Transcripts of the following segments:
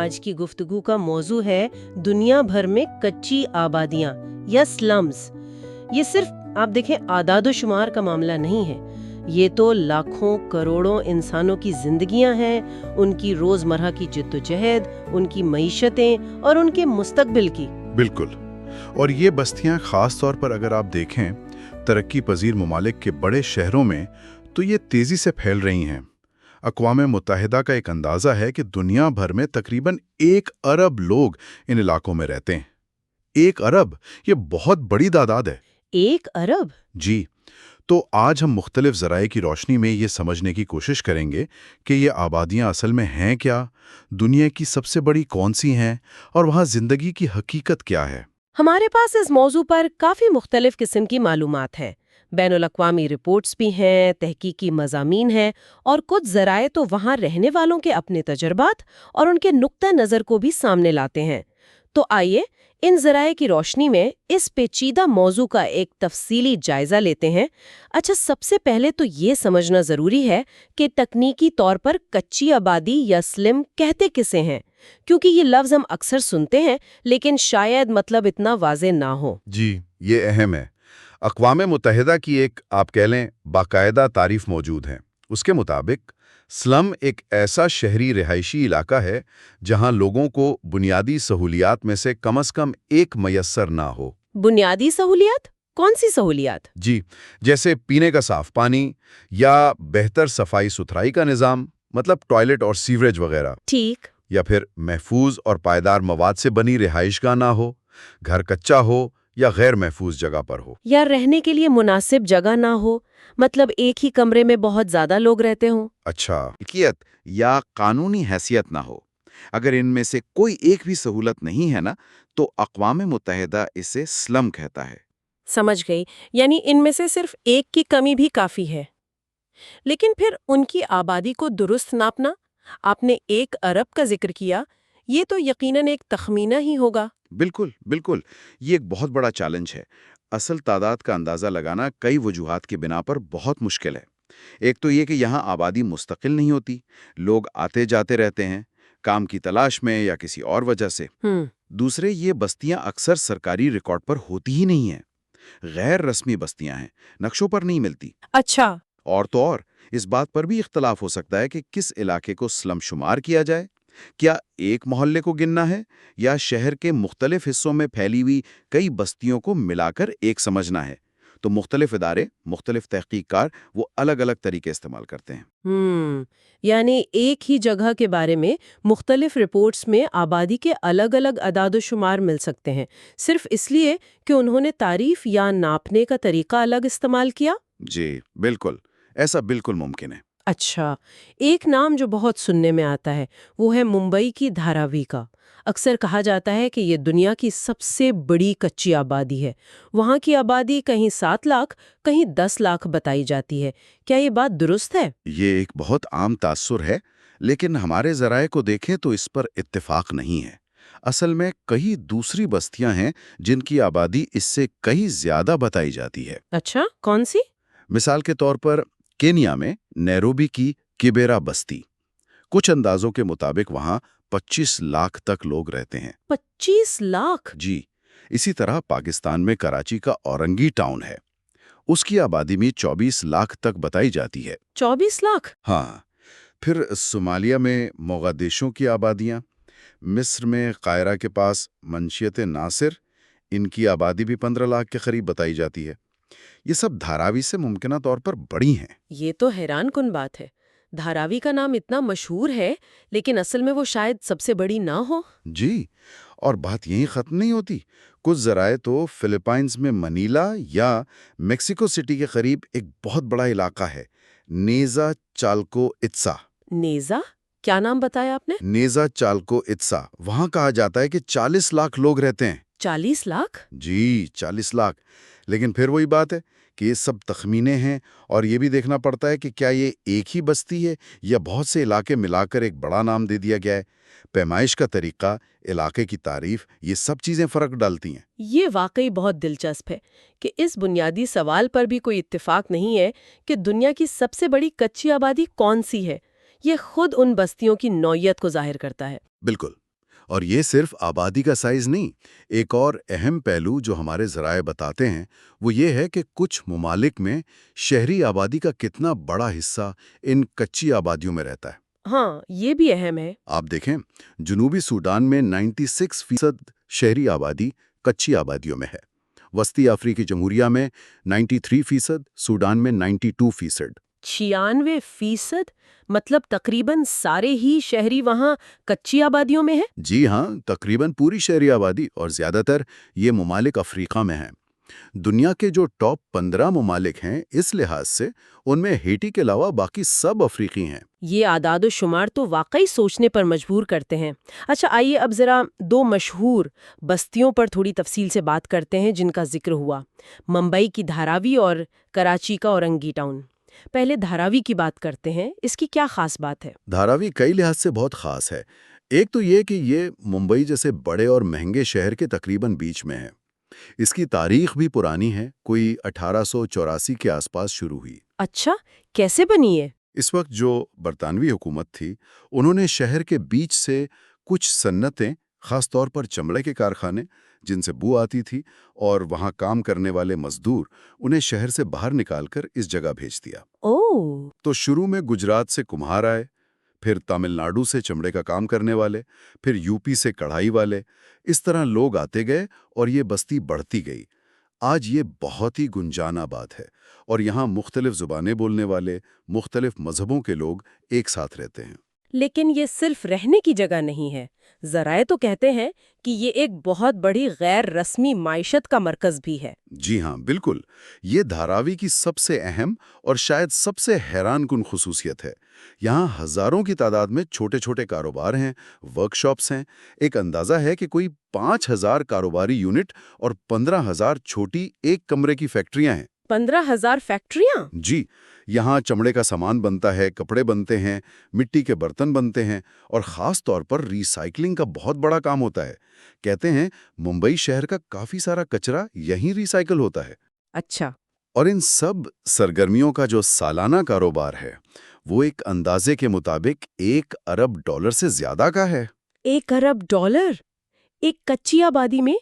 آج کی گفتگو کا موضوع ہے دنیا بھر میں کچی آبادیاں یا سلمز۔ یہ صرف آپ دیکھیں اعداد و شمار کا معاملہ نہیں ہے، یہ تو لاکھوں کروڑوں انسانوں کی زندگیاں ہیں، ان کی روزمرہ کی جدوجہد، ان کی معیشتیں اور ان کے مستقبل کی۔ بالکل، اور یہ بستیاں خاص طور پر اگر آپ دیکھیں ترقی پذیر ممالک کے بڑے شہروں میں تو یہ تیزی سے پھیل رہی ہیں۔ اقوام متحدہ کا ایک اندازہ ہے کہ دنیا بھر میں تقریباً 1 ارب لوگ ان علاقوں میں رہتے ہیں۔ 1 ارب، یہ بہت بڑی تعداد ہے۔ 1 ارب؟ جی، تو آج ہم مختلف ذرائع کی روشنی میں یہ سمجھنے کی کوشش کریں گے کہ یہ آبادیاں اصل میں ہیں کیا، دنیا کی سب سے بڑی کون سی ہیں، اور وہاں زندگی کی حقیقت کیا ہے۔ ہمارے پاس اس موضوع پر کافی مختلف قسم کی معلومات ہیں، بین الاقوامی رپورٹس بھی ہیں، تحقیقی مضامین ہیں، اور کچھ ذرائع تو وہاں رہنے والوں کے اپنے تجربات اور ان کے نقطہ نظر کو بھی سامنے لاتے ہیں۔ تو آئیے ان ذرائع کی روشنی میں اس پیچیدہ موضوع کا ایک تفصیلی جائزہ لیتے ہیں۔ اچھا، سب سے پہلے تو یہ سمجھنا ضروری ہے کہ تکنیکی طور پر کچی آبادی یا سلم کہتے کسے ہیں، کیونکہ یہ لفظ ہم اکثر سنتے ہیں لیکن شاید مطلب اتنا واضح نہ ہو۔ جی، یہ اہم ہے۔ اقوام متحدہ کی ایک آپ کہہ لیں باقاعدہ تعریف موجود ہے۔ اس کے مطابق سلم ایک ایسا شہری رہائشی علاقہ ہے جہاں لوگوں کو بنیادی سہولیات میں سے کم ایک میسر نہ ہو۔ بنیادی سہولیات؟ کون سی سہولیات؟ جی، جیسے پینے کا صاف پانی یا بہتر صفائی ستھرائی کا نظام، مطلب ٹوائلٹ اور سیوریج وغیرہ۔ ٹھیک۔ یا پھر محفوظ اور پائیدار مواد سے بنی رہائش گاہ نہ ہو، گھر کچا ہو یا غیر محفوظ جگہ پر ہو۔ یا رہنے کے لیے مناسب جگہ نہ ہو، مطلب ایک ہی کمرے میں بہت زیادہ لوگ رہتے ہوں۔ اچھا، ملکیت یا قانونی حیثیت نہ ہو۔ اگر ان میں سے کوئی ایک بھی سہولت نہیں ہے نا، تو اقوام متحدہ اسے سلم کہتا ہے۔ سمجھ گئی، یعنی ان میں سے صرف ایک کی کمی بھی کافی ہے۔ لیکن پھر ان کی آبادی کو درست ناپنا، آپ نے 1 ارب کا ذکر کیا، یہ تو یقیناً ایک تخمینہ ہی ہوگا۔ بالکل بالکل، یہ ایک بہت بڑا چیلنج ہے۔ اصل تعداد کا اندازہ لگانا کئی وجوہات کی بنا پر بہت مشکل ہے۔ ایک تو یہ کہ یہاں آبادی مستقل نہیں ہوتی، لوگ آتے جاتے رہتے ہیں، کام کی تلاش میں یا کسی اور وجہ سے۔ دوسرے، یہ بستیاں اکثر سرکاری ریکارڈ پر ہوتی ہی نہیں ہیں، غیر رسمی بستیاں ہیں، نقشوں پر نہیں ملتی۔ اچھا۔ اور تو اور اس بات پر بھی اختلاف ہو سکتا ہے کہ کس علاقے کو سلم شمار کیا جائے، کیا ایک محلے کو گننا ہے یا شہر کے مختلف حصوں میں پھیلی ہوئی کئی بستیوں کو ملا کر ایک سمجھنا ہے۔ تو مختلف ادارے، مختلف تحقیق کار وہ الگ الگ طریقے استعمال کرتے ہیں۔ یعنی ایک ہی جگہ کے بارے میں مختلف رپورٹس میں آبادی کے الگ الگ اعداد و شمار مل سکتے ہیں، صرف اس لیے کہ انہوں نے تعریف یا ناپنے کا طریقہ الگ استعمال کیا۔ جی بالکل، ایسا بالکل ممکن ہے۔ اچھا، ایک نام جو بہت سننے میں آتا ہے وہ ہے ممبئی کی دھاراوی کا۔ اکثر کہا جاتا ہے کہ یہ دنیا کی سب سے بڑی کچی آبادی ہے۔ وہاں کی آبادی کہیں 7 لاکھ، کہیں 10 لاکھ بتائی جاتی ہے۔ کیا یہ بات درست ہے؟ یہ ایک بہت عام تاثر ہے، لیکن ہمارے ذرائع کو دیکھیں تو اس پر اتفاق نہیں ہے۔ اصل میں کئی دوسری بستیاں ہیں جن کی آبادی اس سے کہیں زیادہ بتائی جاتی ہے۔ اچھا، کون سی؟ مثال کے طور پر کینیا میں نیروبی کی کیبیرا بستی، کچھ اندازوں کے مطابق وہاں 25 لاکھ تک لوگ رہتے ہیں۔ 25 لاکھ؟ جی، اسی طرح پاکستان میں کراچی کا اورنگی ٹاؤن ہے، اس کی آبادی میں 24 لاکھ تک بتائی جاتی ہے۔ 24 لاکھ؟ ہاں، پھر صومالیہ میں موغادیشو کی آبادیاں، مصر میں قاہرہ کے پاس منشیت ناصر، ان کی آبادی بھی 15 لاکھ کے قریب بتائی جاتی ہے۔ یہ سب دھاراوی سے ممکنہ طور پر بڑی ہیں۔ یہ تو حیران کن بات ہے، دھاراوی کا نام اتنا مشہور ہے لیکن اصل میں وہ شاید سب سے بڑی نہ ہو۔ جی، اور بات یہیں ختم نہیں ہوتی۔ کچھ ذرائع تو فلپائنز میں منیلا یا میکسیکو سٹی کے قریب ایک بہت بڑا علاقہ ہے، نیزا چالکو اٹسا۔ نیزا؟ کیا نام بتایا آپ نے؟ نیزا چالکو اٹسا، وہاں کہا جاتا ہے کہ 40 لاکھ لوگ رہتے ہیں۔ 40 لاکھ؟ جی، 40 لاکھ۔ لیکن پھر وہی بات ہے کہ یہ سب تخمینے ہیں، اور یہ بھی دیکھنا پڑتا ہے کہ کیا یہ ایک ہی بستی ہے یا بہت سے علاقے ملا کر ایک بڑا نام دے دیا گیا ہے۔ پیمائش کا طریقہ، علاقے کی تعریف، یہ سب چیزیں فرق ڈالتی ہیں۔ یہ واقعی بہت دلچسپ ہے کہ اس بنیادی سوال پر بھی کوئی اتفاق نہیں ہے کہ دنیا کی سب سے بڑی کچی آبادی کون سی ہے۔ یہ خود ان بستیوں کی نوعیت کو ظاہر کرتا ہے۔ بالکل۔ اور یہ صرف آبادی کا سائز نہیں، ایک اور اہم پہلو جو ہمارے ذرائع بتاتے ہیں وہ یہ ہے کہ کچھ ممالک میں شہری آبادی کا کتنا بڑا حصہ ان کچی آبادیوں میں رہتا ہے۔ ہاں، یہ بھی اہم ہے۔ آپ دیکھیں، جنوبی سوڈان میں 96% شہری آبادی کچی آبادیوں میں ہے، وسطی افریقی جمہوریہ میں 93%، سوڈان میں 92%۔ 96%؟ مطلب تقریباً سارے ہی شہری وہاں کچی آبادیوں میں ہیں؟ جی ہاں، تقریباً پوری شہری آبادی، اور زیادہ تر یہ ممالک افریقہ میں ہیں۔ دنیا کے جو ٹاپ 15 ممالک ہیں اس لحاظ سے ان میں ہیٹی کے علاوہ باقی سب افریقی ہیں۔ یہ اعداد و شمار تو واقعی سوچنے پر مجبور کرتے ہیں۔ اچھا، آئیے اب ذرا دو مشہور بستیوں پر تھوڑی تفصیل سے بات کرتے ہیں جن کا ذکر ہوا، ممبئی کی دھاراوی اور کراچی کا اورنگی ٹاؤن۔ پہلے دھاراوی کی بات کرتے ہیں، اس کی کیا خاص بات ہے؟ دھاراوی کئی لحاظ سے بہت خاص ہے۔ ایک تو یہ کہ یہ ممبئی جیسے بڑے اور مہنگے شہر کے تقریباً بیچ میں ہے۔ اس کی تاریخ بھی پرانی ہے، کوئی 1884 کے آس پاس شروع ہوئی۔ اچھا، کیسے بنی ہے؟ اس وقت جو برطانوی حکومت تھی انہوں نے شہر کے بیچ سے کچھ صنعتیں، خاص طور پر چمڑے کے کارخانے جن سے بو آتی تھی، اور وہاں کام کرنے والے مزدور، انہیں شہر سے باہر نکال کر اس جگہ بھیج دیا۔ اوہ! تو شروع میں گجرات سے کمہار آئے، پھر تامل ناڈو سے چمڑے کا کام کرنے والے، پھر یو پی سے کڑھائی والے، اس طرح لوگ آتے گئے اور یہ بستی بڑھتی گئی۔ آج یہ بہت ہی گنجان آباد ہے اور یہاں مختلف زبانیں بولنے والے، مختلف مذہبوں کے لوگ ایک ساتھ رہتے ہیں۔ لیکن یہ صرف رہنے کی جگہ نہیں ہے، ذرائع تو کہتے ہیں کہ یہ ایک بہت بڑی غیر رسمی معیشت کا مرکز بھی ہے۔ جی ہاں، بالکل، یہ دھاراوی کی سب سے اہم اور شاید سب سے حیران کن خصوصیت ہے۔ یہاں ہزاروں کی تعداد میں چھوٹے چھوٹے کاروبار ہیں، ورک شاپس ہیں۔ ایک اندازہ ہے کہ کوئی 5000 کاروباری یونٹ اور 15000 چھوٹی ایک کمرے کی فیکٹریاں ہیں۔ 15,000 فیکٹریاں؟ جی، یہاں چمڑے کا سامان بنتا ہے، کپڑے بنتے ہیں، مٹی کے برتن بنتے ہیں، اور خاص طور پر ری سائیکلنگ کا بہت بڑا کام ہوتا ہے۔ کہتے ہیں ممبئی شہر کا کافی سارا کچرا یہیں ری سائیکل ہوتا ہے۔ اچھا۔ اور ان سب سرگرمیوں کا جو سالانہ کاروبار ہے وہ ایک اندازے کے مطابق $1 ارب سے زیادہ کا ہے۔ $1 ارب؟ ایک کچی آبادی میں؟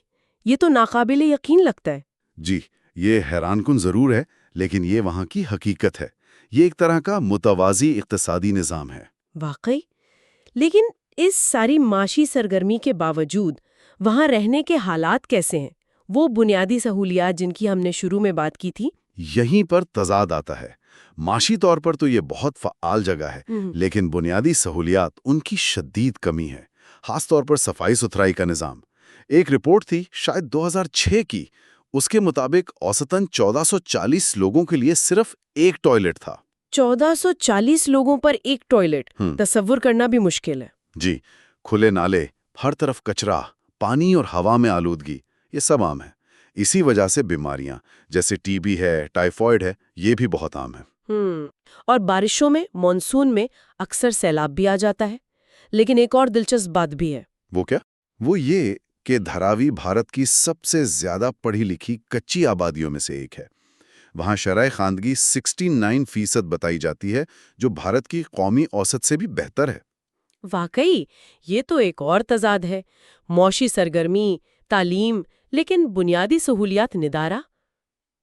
یہ تو ناقابل یقین لگتا ہے۔ جی، یہ حیران کن ضرور ہے، لیکن یہ وہاں کی حقیقت ہے۔ یہ ایک طرح کا متوازی اقتصادی نظام ہے۔ واقعی؟ لیکن اس ساری معاشی سرگرمی کے باوجود وہاں رہنے کے حالات کیسے ہیں؟ وہ بنیادی سہولیات جن کی ہم نے شروع میں بات کی تھی؟ یہیں پر تضاد آتا ہے۔ معاشی طور پر تو یہ بہت فعال جگہ ہے، لیکن بنیادی سہولیات ان کی شدید کمی ہے، خاص طور پر صفائی ستھرائی کا نظام۔ ایک رپورٹ تھی شاید 2006 کی، اس کے مطابق اوسطاً 1440 لوگوں کے لیے صرف ایک ٹوائلٹ تھا۔ 1440 لوگوں پر ایک ٹوائلٹ؟ تصور کرنا بھی مشکل ہے۔ جی، کھلے نالے، ہر طرف کچرا، پانی اور ہوا میں آلودگی، یہ سب عام ہے۔ اسی وجہ سے بیماریاں جیسے ٹی بی ہے، ٹائیفائڈ ہے، یہ بھی بہت عام ہے۔ اور بارشوں میں، مانسون میں اکثر سیلاب بھی آ جاتا ہے۔ لیکن ایک اور دلچسپ بات بھی ہے۔ وہ کیا؟ وہ یہ کہ دھاراوی بھارت کی سب سے زیادہ پڑھی لکھی کچی آبادیوں میں سے ایک ہے۔ وہاں شرح خواندگی 69% بتائی جاتی ہے، جو بھارت کی قومی اوسط سے بھی بہتر ہے۔ واقعی، یہ تو ایک اور تضاد ہے، معاشی سرگرمی، تعلیم، لیکن بنیادی سہولیات ندارہ۔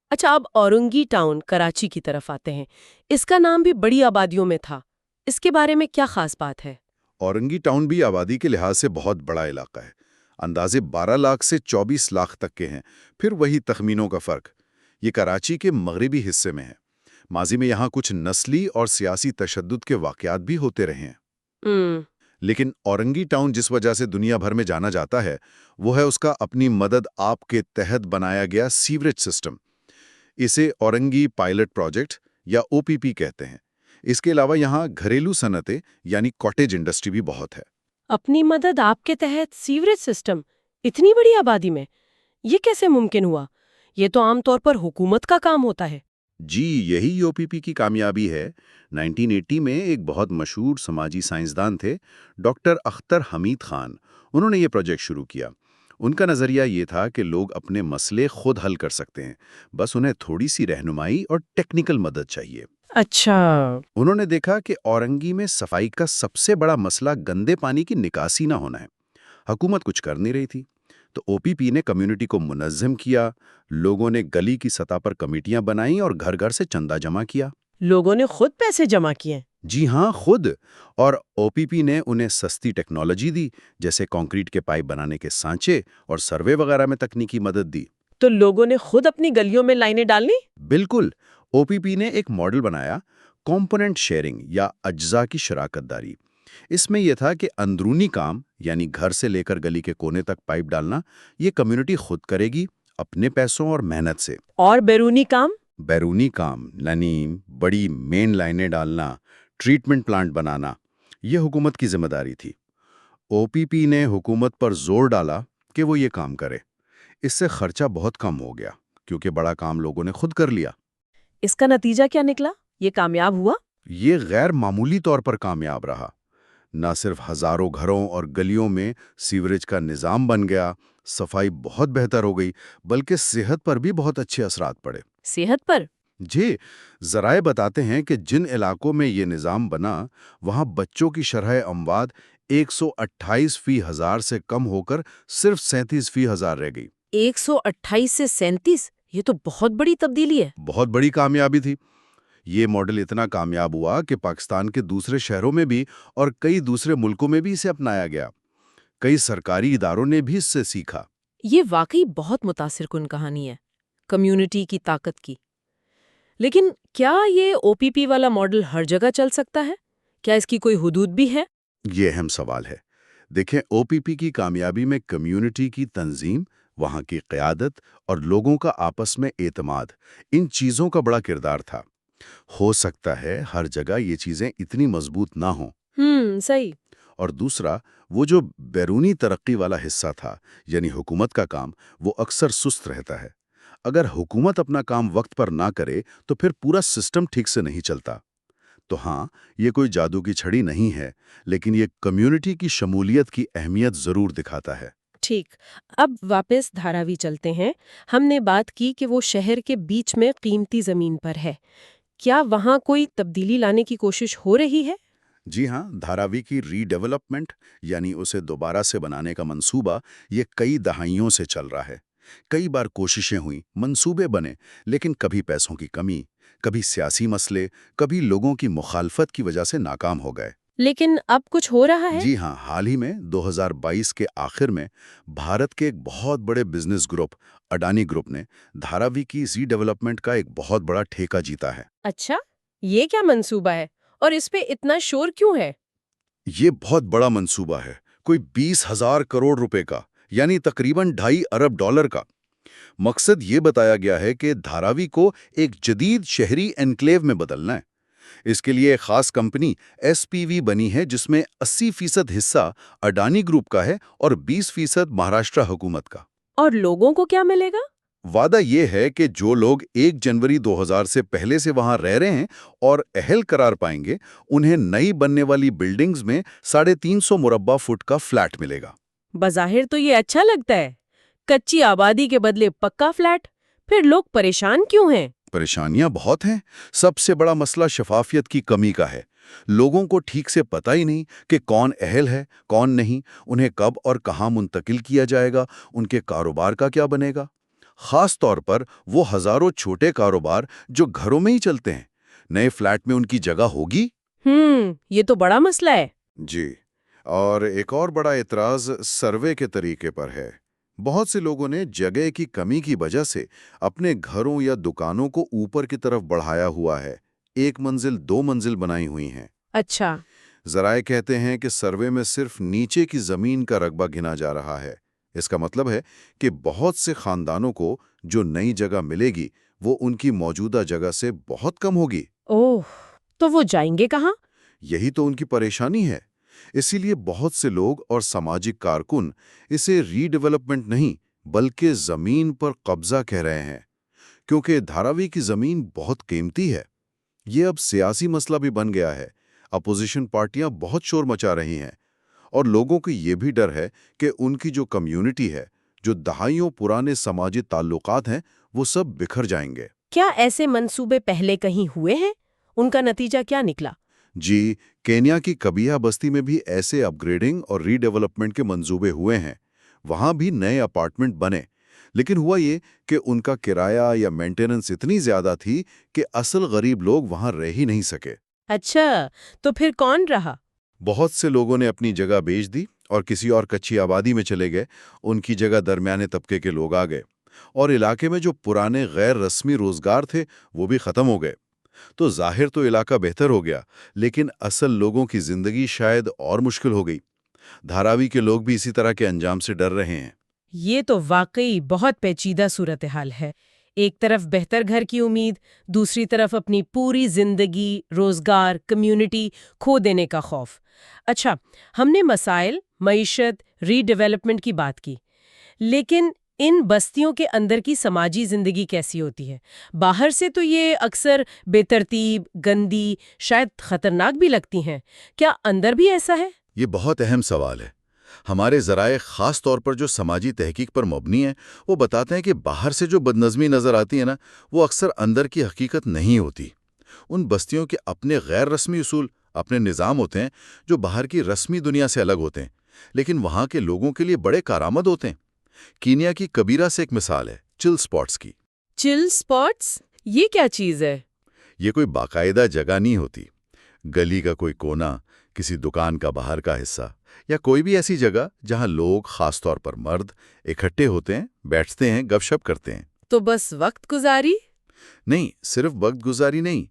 اچھا، اب اورنگی ٹاؤن کراچی کی طرف آتے ہیں۔ اس کا نام بھی بڑی آبادیوں میں تھا، اس کے بارے میں کیا خاص بات ہے؟ اورنگی ٹاؤن بھی آبادی کے لحاظ سے بہت بڑا علاقہ ہے، اندازے 12 لاکھ سے 24 لاکھ تک کے ہیں، پھر وہی تخمینوں کا فرق۔ یہ کراچی کے مغربی حصے میں ہے۔ ماضی میں یہاں کچھ نسلی اور سیاسی تشدد کے واقعات بھی ہوتے رہے ہیں۔ لیکن اورنگی ٹاؤن جس وجہ سے دنیا بھر میں جانا جاتا ہے وہ ہے اس کا اپنی مدد آپ کے تحت بنایا گیا سیوریج سسٹم۔ اسے اورنگی پائلٹ پروجیکٹ یا OPP کہتے ہیں۔ اس کے علاوہ یہاں گھریلو صنعتیں یعنی کاٹیج انڈسٹری بھی بہت ہے۔ اپنی مدد آپ کے تحت سیوریج سسٹم اتنی بڑی آبادی میں، یہ کیسے ممکن ہوا؟ یہ تو عام طور پر حکومت کا کام ہوتا ہے۔ جی، یہی OPP کی کامیابی ہے۔ 1980 میں ایک بہت مشہور سماجی سائنسدان تھے، ڈاکٹر اختر حمید خان، انہوں نے یہ پروجیکٹ شروع کیا۔ ان کا نظریہ یہ تھا کہ لوگ اپنے مسئلے خود حل کر سکتے ہیں، بس انہیں تھوڑی سی رہنمائی اور ٹیکنیکل مدد چاہیے۔ اچھا۔ انہوں نے دیکھا کہ اورنگی میں صفائی کا سب سے بڑا مسئلہ گندے پانی کی نکاسی نہ ہونا ہے۔ حکومت کچھ کر نہیں رہی تھی، تو او پی پی نے کمیونٹی کو منظم کیا، لوگوں نے گلی کی سطح پر کمیٹیاں بنائیں اور گھر گھر سے چندہ جمع کیا۔ لوگوں نے خود پیسے جمع کیے؟ جی ہاں، خود۔ اور او پی پی نے انہیں سستی ٹیکنالوجی دی، جیسے کانکریٹ کے پائپ بنانے کے سانچے اور سروے وغیرہ میں تکنیکی مدد دی۔ تو لوگوں نے خود اپنی گلیوں میں لائنیں ڈالنی؟ بالکل۔ او پی پی نے ایک ماڈل بنایا، کمپوننٹ شیئرنگ یا اجزاء کی شراکت داری۔ اس میں یہ تھا کہ اندرونی کام، یعنی گھر سے لے کر گلی کے کونے تک پائپ ڈالنا، یہ کمیونٹی خود کرے گی اپنے پیسوں اور محنت سے۔ اور بیرونی کام؟ بیرونی کام یعنی بڑی مین لائنیں ڈالنا، ٹریٹمنٹ پلانٹ بنانا، یہ حکومت کی ذمہ داری تھی۔ او پی پی نے حکومت پر زور ڈالا کہ وہ یہ کام کرے۔ اس سے خرچہ بہت کم ہو گیا کیونکہ بڑا کام لوگوں نے خود کر لیا۔ اس کا نتیجہ کیا نکلا؟ یہ کامیاب ہوا؟ یہ غیر معمولی طور پر کامیاب رہا۔ نہ صرف ہزاروں گھروں اور گلیوں میں سیوریج کا نظام بن گیا، صفائی بہت بہتر ہو گئی، بلکہ صحت پر بھی بہت اچھے اثرات پڑے۔ صحت پر؟ جی، ذرائع بتاتے ہیں کہ جن علاقوں میں یہ نظام بنا، وہاں بچوں کی شرح اموات 128/1000 سے کم ہو کر صرف 37/1000 رہ گئی۔ 128 سے 37؟ یہ تو بہت بڑی تبدیلی ہے۔ بہت بڑی کامیابی تھی۔ یہ ماڈل اتنا کامیاب ہوا کہ پاکستان کے دوسرے شہروں میں بھی اور کئی دوسرے ملکوں میں بھی اسے اپنایا گیا۔ کئی سرکاری اداروں نے بھی اس سے سیکھا۔ یہ واقعی بہت متاثر کن کہانی ہے، کمیونٹی کی طاقت کی۔ لیکن کیا یہ او پی پی والا ماڈل ہر جگہ چل سکتا ہے؟ کیا اس کی کوئی حدود بھی ہے؟ یہ اہم سوال ہے۔ دیکھیں، او پی پی کی کامیابی میں کمیونٹی کی تنظیم، وہاں کی قیادت اور لوگوں کا آپس میں اعتماد، ان چیزوں کا بڑا کردار تھا۔ ہو سکتا ہے ہر جگہ یہ چیزیں اتنی مضبوط نہ ہوں۔ صحیح۔ اور دوسرا، وہ جو بیرونی ترقی والا حصہ تھا، یعنی حکومت کا کام، وہ اکثر سست رہتا ہے۔ اگر حکومت اپنا کام وقت پر نہ کرے تو پھر پورا سسٹم ٹھیک سے نہیں چلتا۔ تو ہاں، یہ کوئی جادو کی چھڑی نہیں ہے، لیکن یہ کمیونٹی کی شمولیت کی اہمیت ضرور دکھاتا ہے۔ ٹھیک، اب واپس دھاراوی چلتے ہیں۔ ہم نے بات کی کہ وہ شہر کے بیچ میں قیمتی زمین پر ہے۔ کیا وہاں کوئی تبدیلی لانے کی کوشش ہو رہی ہے؟ جی ہاں، دھاراوی کی ری ڈیولپمنٹ، یعنی اسے دوبارہ سے بنانے کا منصوبہ، یہ کئی دہائیوں سے چل رہا ہے۔ کئی بار کوششیں ہوئیں، منصوبے بنے، لیکن کبھی پیسوں کی کمی، کبھی سیاسی مسئلے، کبھی لوگوں کی مخالفت کی وجہ سے ناکام ہو گئے۔ لیکن اب کچھ ہو رہا ہے؟ جی ہاں، حال ہی میں 2022 کے آخر میں بھارت کے ایک بہت بڑے بزنس گروپ اڈانی گروپ نے دھاراوی کی ری ڈیولپمنٹ کا ایک بہت بڑا ٹھیکہ جیتا ہے۔ اچھا، یہ کیا منصوبہ ہے اور اس پہ اتنا شور کیوں ہے؟ یہ بہت بڑا منصوبہ ہے، کوئی 20,000 کروڑ روپے کا، یعنی تقریباً $2.5 ارب کا۔ مقصد یہ بتایا گیا ہے کہ دھاراوی کو ایک جدید شہری انکلیو میں بدلنا ہے۔ اس کے لیے ایک خاص کمپنی ایس پی وی بنی ہے، جس میں 80% حصہ اڈانی گروپ کا ہے اور 20% مہاراشٹر حکومت کا۔ اور لوگوں کو کیا ملے گا؟ وعدہ یہ ہے کہ جو لوگ 1 جنوری 2000 سے پہلے سے وہاں رہ رہے ہیں اور اہل قرار پائیں گے، انہیں نئی بننے والی بلڈنگز میں 350 مربع فٹ کا فلیٹ ملے گا۔ بظاہر تو یہ اچھا لگتا ہے، کچی آبادی کے بدلے پکا فلیٹ۔ پھر لوگ پریشان کیوں ہیں؟ پریشانیاں بہت ہیں۔ سب سے بڑا مسئلہ شفافیت کی کمی کا ہے۔ لوگوں کو ٹھیک سے پتہ ہی نہیں کہ کون اہل ہے، کون نہیں، انہیں کب اور کہاں منتقل کیا جائے گا، ان کے کاروبار کا کیا بنے گا۔ خاص طور پر وہ ہزاروں چھوٹے کاروبار جو گھروں میں ہی چلتے ہیں، نئے فلیٹ میں ان کی جگہ ہوگی؟ یہ تو بڑا مسئلہ ہے۔ جی، اور ایک اور بڑا اعتراض سروے کے طریقے پر ہے۔ بہت سے لوگوں نے جگہ کی کمی کی وجہ سے اپنے گھروں یا دکانوں کو اوپر کی طرف بڑھایا ہوا ہے، 1 منزل 2 منزل بنائی ہوئی ہیں۔ اچھا۔ ذرائع کہتے ہیں کہ سروے میں صرف نیچے کی زمین کا رقبہ گنا جا رہا ہے۔ اس کا مطلب ہے کہ بہت سے خاندانوں کو جو نئی جگہ ملے گی وہ ان کی موجودہ جگہ سے بہت کم ہوگی۔ اوہ، تو وہ جائیں گے کہاں؟ یہی تو ان کی پریشانی ہے۔ اسی لیے بہت سے لوگ اور سماجی کارکن اسے ری ڈیولپمنٹ نہیں بلکہ زمین پر قبضہ کہہ رہے ہیں، کیونکہ دھاراوی کی زمین بہت قیمتی ہے۔ یہ اب سیاسی مسئلہ بھی بن گیا ہے۔ اپوزیشن پارٹیاں بہت شور مچا رہی ہیں، اور لوگوں کو یہ بھی ڈر ہے کہ ان کی جو کمیونٹی ہے، جو دہائیوں پرانے سماجی تعلقات ہیں، وہ سب بکھر جائیں گے۔ کیا ایسے منصوبے پہلے کہیں ہوئے ہیں؟ ان کا نتیجہ کیا نکلا؟ جی، کینیا کی کبیہ بستی میں بھی ایسے اپ گریڈنگ اور ری ڈیولپمنٹ کے منصوبے ہوئے ہیں۔ وہاں بھی نئے اپارٹمنٹ بنے، لیکن ہوا یہ کہ ان کا کرایہ یا مینٹیننس اتنی زیادہ تھی کہ اصل غریب لوگ وہاں رہ ہی نہیں سکے۔ اچھا، تو پھر کون رہا؟ بہت سے لوگوں نے اپنی جگہ بیچ دی اور کسی اور کچی آبادی میں چلے گئے۔ ان کی جگہ درمیانے طبقے کے لوگ آ گئے، اور علاقے میں جو پرانے غیر رسمی روزگار تھے وہ بھی ختم ہو گئے۔ تو ظاہر تو علاقہ بہتر ہو گیا، لیکن اصل لوگوں کی زندگی شاید اور مشکل ہو گئی۔ دھاراوی کے لوگ بھی اسی طرح کے انجام سے ڈر رہے ہیں۔ یہ تو واقعی بہت پیچیدہ صورتحال ہے۔ ایک طرف بہتر گھر کی امید، دوسری طرف اپنی پوری زندگی، روزگار، کمیونٹی کھو دینے کا خوف۔ اچھا، ہم نے مسائل، معیشت، ری ڈیولپمنٹ کی بات کی، لیکن ان بستیوں کے اندر کی سماجی زندگی کیسی ہوتی ہے؟ باہر سے تو یہ اکثر بے ترتیب، گندی، شاید خطرناک بھی لگتی ہیں۔ کیا اندر بھی ایسا ہے؟ یہ بہت اہم سوال ہے۔ ہمارے ذرائع خاص طور پر جو سماجی تحقیق پر مبنی ہیں، وہ بتاتے ہیں کہ باہر سے جو بدنظمی نظر آتی ہے نا، وہ اکثر اندر کی حقیقت نہیں ہوتی۔ ان بستیوں کے اپنے غیر رسمی اصول، اپنے نظام ہوتے ہیں جو باہر کی رسمی دنیا سے الگ ہوتے ہیں، لیکن وہاں کے لوگوں کے لیے بڑے کارآمد ہوتے ہیں۔ کینیا کی کبیرہ سے ایک مثال ہے چل سپاٹس کی۔ چل سپاٹس؟ یہ کیا چیز ہے؟ یہ کوئی باقاعدہ جگہ نہیں ہوتی۔ گلی کا کوئی کونا، کسی دکان کا باہر کا حصہ، یا کوئی بھی ایسی جگہ جہاں لوگ، خاص طور پر مرد، اکٹھے ہوتے ہیں، بیٹھتے ہیں، گپ شپ کرتے ہیں۔ تو بس وقت گزاری؟ نہیں، صرف وقت گزاری نہیں۔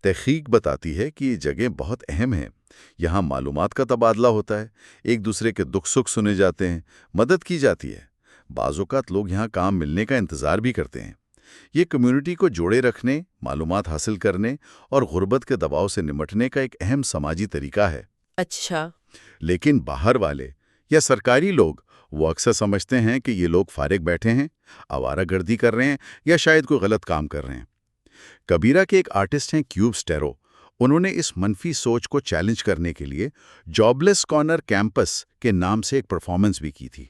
تحقیق بتاتی ہے کہ یہ جگہیں بہت اہم ہیں۔ یہاں معلومات کا تبادلہ ہوتا ہے، ایک دوسرے کے دکھ سکھ سنے جاتے ہیں، مدد کی جاتی ہے۔ بعض اوقات لوگ یہاں کام ملنے کا انتظار بھی کرتے ہیں۔ یہ کمیونٹی کو جوڑے رکھنے، معلومات حاصل کرنے اور غربت کے دباؤ سے نمٹنے کا ایک اہم سماجی طریقہ ہے۔ اچھا۔ لیکن باہر والے یا سرکاری لوگ وہ اکثر سمجھتے ہیں کہ یہ لوگ فارغ بیٹھے ہیں، آوارہ گردی کر رہے ہیں، یا شاید کوئی غلط کام کر رہے ہیں۔ کبیرہ کے ایک آرٹسٹ ہیں کیوب سٹیرو۔ انہوں نے اس منفی سوچ کو چیلنج کرنے کے لیے جاب لیس کارنر کیمپس کے نام سے ایک پرفارمنس بھی کی تھی۔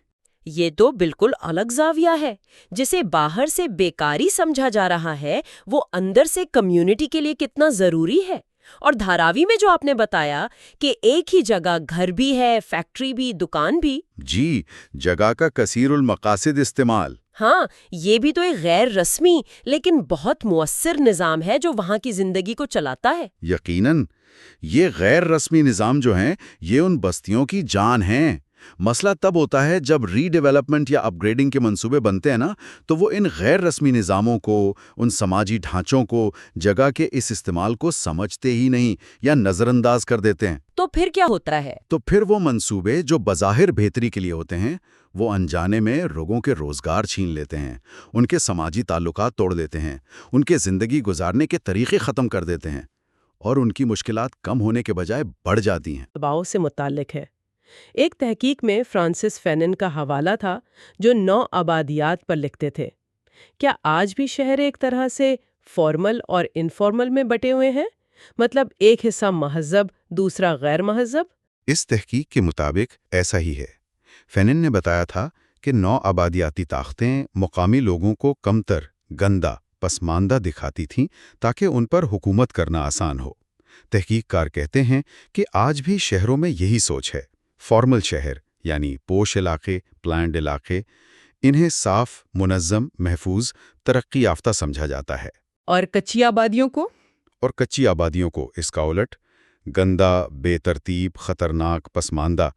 یہ تو بالکل الگ زاویہ ہے۔ جسے باہر سے بیکاری سمجھا جا رہا ہے، وہ اندر سے کمیونٹی کے لیے کتنا ضروری ہے۔ اور دھاراوی میں جو آپ نے بتایا کہ ایک ہی جگہ گھر بھی ہے، فیکٹری بھی، دکان بھی۔ جی، جگہ کا کثیر المقاصد استعمال۔ ہاں، یہ بھی تو ایک غیر رسمی لیکن بہت مؤثر نظام ہے جو وہاں کی زندگی کو چلاتا ہے۔ یقیناً، یہ غیر رسمی نظام جو ہیں، یہ ان بستیوں کی جان ہیں۔ مسئلہ تب ہوتا ہے جب ری ڈیولپمنٹ یا اپ گریڈنگ کے منصوبے بنتے ہیں نا، تو وہ ان غیر رسمی نظاموں کو، ان سماجی ڈھانچوں کو، جگہ کے اس استعمال کو سمجھتے ہی نہیں یا نظر انداز کر دیتے ہیں۔ تو پھر کیا ہوتا ہے؟ تو پھر وہ منصوبے جو بظاہر بہتری کے لیے ہوتے ہیں، وہ انجانے میں لوگوں کے روزگار چھین لیتے ہیں، ان کے سماجی تعلقات توڑ دیتے ہیں، ان کے زندگی گزارنے کے طریقے ختم کر دیتے ہیں، اور ان کی مشکلات کم ہونے کے بجائے بڑھ جاتی ہیں۔ دباؤ سے متعلق ہے۔ ایک تحقیق میں فرانسس فینن کا حوالہ تھا جو 9 آبادیات پر لکھتے تھے۔ کیا آج بھی شہر ایک طرح سے فارمل اور انفارمل میں بٹے ہوئے ہیں؟ مطلب ایک حصہ مہذب، دوسرا غیر مہذب؟ اس تحقیق کے مطابق ایسا ہی ہے۔ فینن نے بتایا تھا کہ 9 آبادیاتی طاقتیں مقامی لوگوں کو کمتر، گندا، پسماندہ دکھاتی تھیں تاکہ ان پر حکومت کرنا آسان ہو۔ تحقیق کار کہتے ہیں کہ آج بھی شہروں میں یہی سوچ ہے۔ فارمل شہر یعنی پوش علاقے، پلانڈ علاقے، انہیں صاف، منظم، محفوظ، ترقی یافتہ سمجھا جاتا ہے۔ اور کچی آبادیوں کو؟ اور کچی آبادیوں کو اس کا الٹ، گندا، بے ترتیب، خطرناک، پسماندہ۔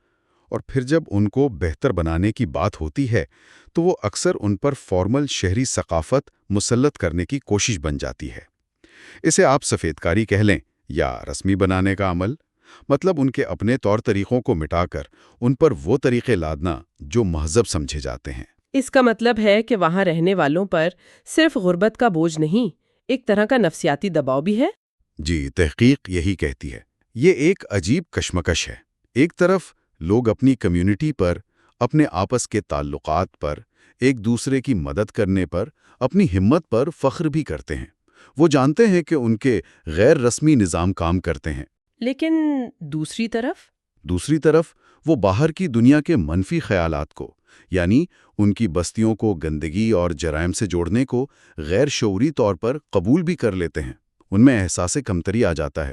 اور پھر جب ان کو بہتر بنانے کی بات ہوتی ہے تو وہ اکثر ان پر فارمل شہری ثقافت مسلط کرنے کی کوشش بن جاتی ہے۔ اسے آپ سفید کاری کہہ لیں یا رسمی بنانے کا عمل، مطلب ان کے اپنے طور طریقوں کو مٹا کر ان پر وہ طریقے لادنا جو مہذب سمجھے جاتے ہیں۔ اس کا مطلب ہے کہ وہاں رہنے والوں پر صرف غربت کا بوجھ نہیں، ایک طرح کا نفسیاتی دباؤ بھی ہے۔ جی، تحقیق یہی کہتی ہے۔ یہ ایک عجیب کشمکش ہے۔ ایک طرف لوگ اپنی کمیونٹی پر، اپنے آپس کے تعلقات پر، ایک دوسرے کی مدد کرنے پر، اپنی ہمت پر فخر بھی کرتے ہیں۔ وہ جانتے ہیں کہ ان کے غیر رسمی نظام کام کرتے ہیں۔ لیکن دوسری طرف وہ باہر کی دنیا کے منفی خیالات کو، یعنی ان کی بستیوں کو گندگی اور جرائم سے جوڑنے کو غیر شعوری طور پر قبول بھی کر لیتے ہیں۔ ان میں احساس کمتری آ جاتا ہے۔